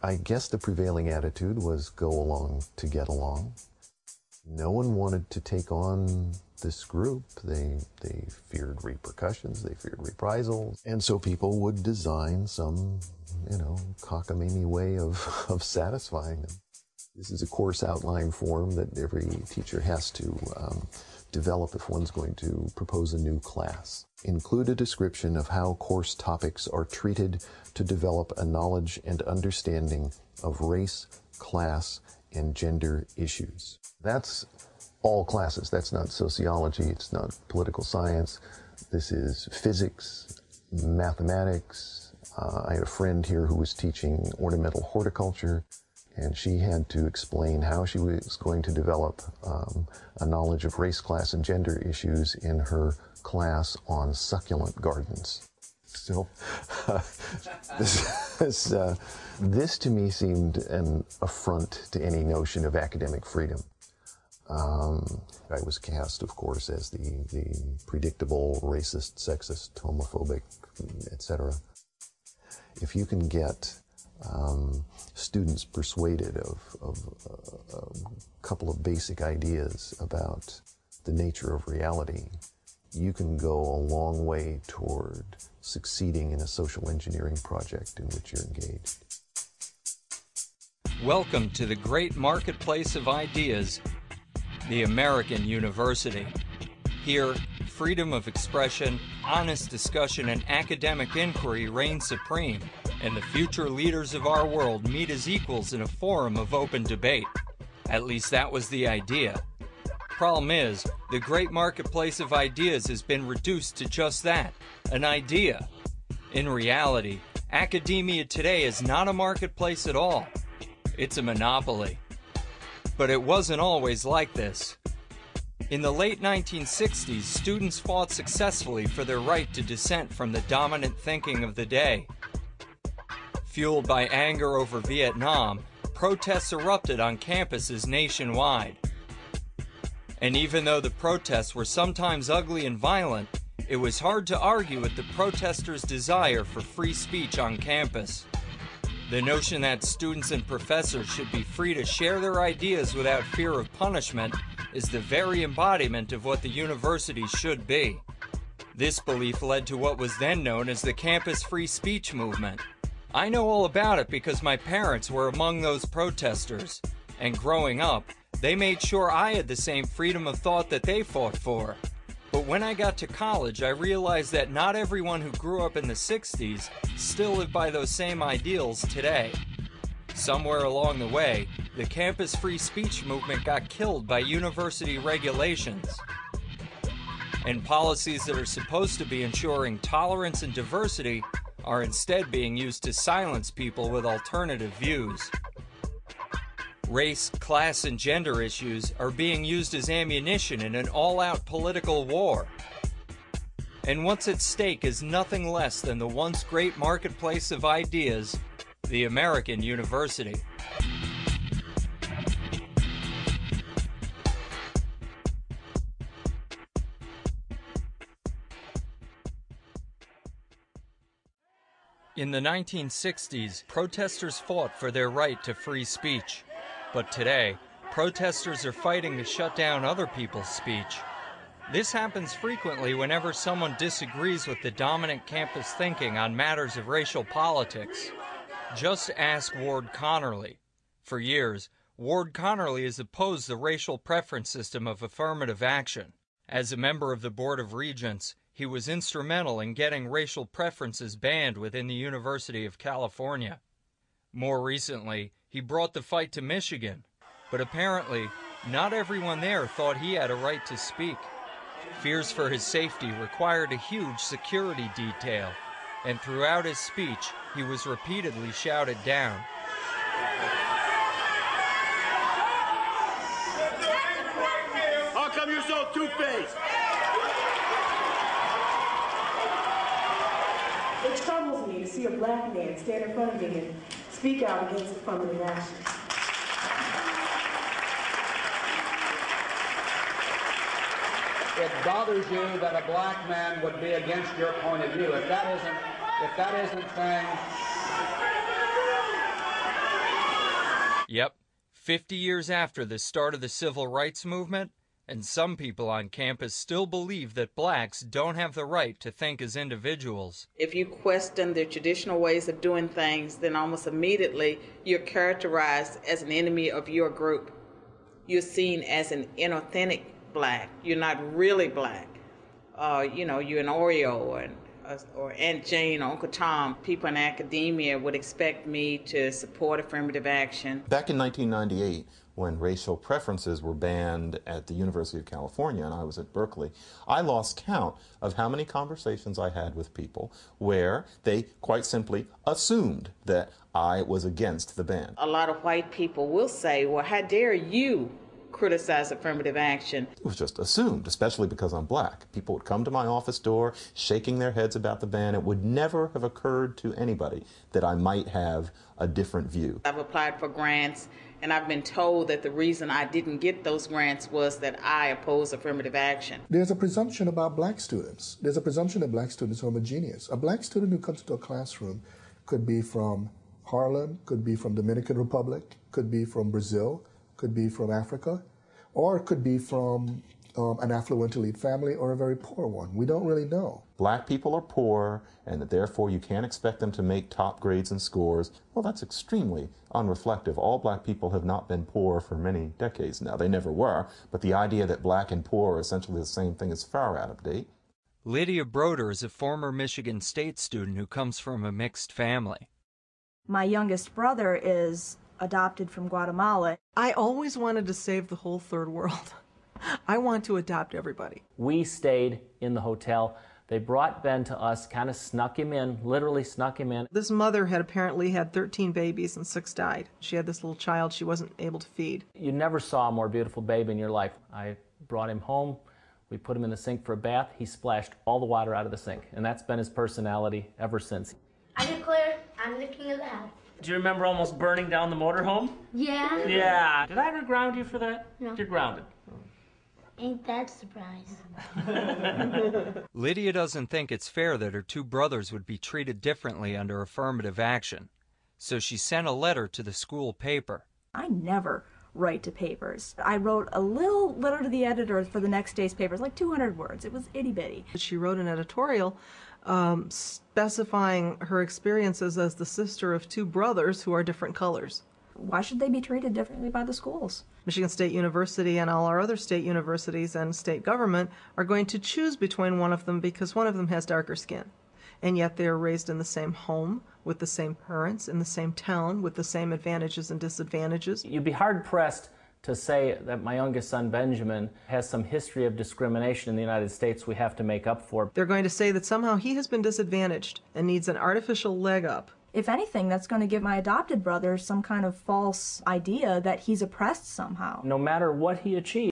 I guess the prevailing attitude was go along to get along. No one wanted to take on this group. They feared repercussions, they feared reprisals. And so people would design some, cockamamie way of satisfying them. This is a course outline form that every teacher has to develop if one's going to propose a new class. Include a description of how course topics are treated to develop a knowledge and understanding of race, class, and gender issues. That's all classes. That's not sociology. It's not political science. This is physics, mathematics. I had a friend here who was teaching ornamental horticulture, and she had to explain how she was going to develop a knowledge of race, class, and gender issues in her class on succulent gardens. So this to me seemed an affront to any notion of academic freedom. I was cast, of course, as the predictable racist, sexist, homophobic, etc. If you can get students persuaded of a couple of basic ideas about the nature of reality, you can go a long way toward succeeding in a social engineering project in which you're engaged. Welcome to the great marketplace of ideas, the American University. Here, freedom of expression, honest discussion, and academic inquiry reign supreme, and the future leaders of our world meet as equals in a forum of open debate. At least that was the idea. Problem is, the great marketplace of ideas has been reduced to just that, an idea. In reality, academia today is not a marketplace at all. It's a monopoly. But it wasn't always like this. In the late 1960s, students fought successfully for their right to dissent from the dominant thinking of the day. Fueled by anger over Vietnam, protests erupted on campuses nationwide. And even though the protests were sometimes ugly and violent, it was hard to argue with the protesters' desire for free speech on campus. The notion that students and professors should be free to share their ideas without fear of punishment is the very embodiment of what the university should be. This belief led to what was then known as the campus free speech movement. I know all about it because my parents were among those protesters, and growing up, they made sure I had the same freedom of thought that they fought for. But when I got to college, I realized that not everyone who grew up in the 60s still lived by those same ideals today. Somewhere along the way, the campus free speech movement got killed by university regulations. And policies that are supposed to be ensuring tolerance and diversity are instead being used to silence people with alternative views. Race, class, and gender issues are being used as ammunition in an all-out political war. And what's at stake is nothing less than the once great marketplace of ideas, the American University. In the 1960s, protesters fought for their right to free speech. But today, protesters are fighting to shut down other people's speech. This happens frequently whenever someone disagrees with the dominant campus thinking on matters of racial politics. Just ask Ward Connerly. For years, Ward Connerly has opposed the racial preference system of affirmative action. As a member of the Board of Regents, he was instrumental in getting racial preferences banned within the University of California. More recently, he brought the fight to Michigan, but apparently, not everyone there thought he had a right to speak. Fears for his safety required a huge security detail, and throughout his speech, he was repeatedly shouted down. How come you're so two-faced? It troubles me to see a black man stand in front of me and speak out against affirmative action. It bothers you that a black man would be against your point of view. If that isn't saying Yep, 50 years after the start of the civil rights movement, and some people on campus still believe that blacks don't have the right to think as individuals. If you question the traditional ways of doing things, then almost immediately you're characterized as an enemy of your group. You're seen as an inauthentic black. You're not really black. You're an Oreo or Aunt Jane or Uncle Tom. People in academia would expect me to support affirmative action. Back in 1998, when racial preferences were banned at the University of California, and I was at Berkeley, I lost count of how many conversations I had with people where they quite simply assumed that I was against the ban. A lot of white people will say, well, how dare you criticize affirmative action? It was just assumed, especially because I'm black. People would come to my office door shaking their heads about the ban. It would never have occurred to anybody that I might have a different view. I've applied for grants, and I've been told that the reason I didn't get those grants was that I oppose affirmative action. There's a presumption about black students. There's a presumption that black students are homogeneous. A black student who comes into a classroom could be from Harlem, could be from Dominican Republic, could be from Brazil, could be from Africa, or it could be from an affluent elite family or a very poor one. We don't really know. Black people are poor, and that therefore you can't expect them to make top grades and scores. Well, that's extremely unreflective. All black people have not been poor for many decades now. They never were, but the idea that black and poor are essentially the same thing is far out of date. Lydia Broder is a former Michigan State student who comes from a mixed family. My youngest brother is adopted from Guatemala. I always wanted to save the whole third world. I want to adopt everybody. We stayed in the hotel. They brought Ben to us, kind of snuck him in, literally snuck him in. This mother had apparently had 13 babies and 6 died. She had this little child she wasn't able to feed. You never saw a more beautiful baby in your life. I brought him home. We put him in the sink for a bath. He splashed all the water out of the sink, and that's been his personality ever since. I declare I'm the king of the house. Do you remember almost burning down the motorhome? Yeah. Yeah. Did I ever ground you for that? No. You're grounded. Ain't that a surprise? Lydia doesn't think it's fair that her two brothers would be treated differently under affirmative action, so she sent a letter to the school paper. I never write to papers. I wrote a little letter to the editor for the next day's papers, like 200 words. It was itty-bitty. She wrote an editorial specifying her experiences as the sister of 2 brothers who are different colors. Why should they be treated differently by the schools? Michigan State University and all our other state universities and state government are going to choose between one of them because one of them has darker skin. And yet they are raised in the same home, with the same parents, in the same town, with the same advantages and disadvantages. You'd be hard-pressed to say that my youngest son, Benjamin, has some history of discrimination in the United States we have to make up for. They're going to say that somehow he has been disadvantaged and needs an artificial leg up. If anything, that's going to give my adopted brother some kind of false idea that he's oppressed somehow. No matter what he achieves,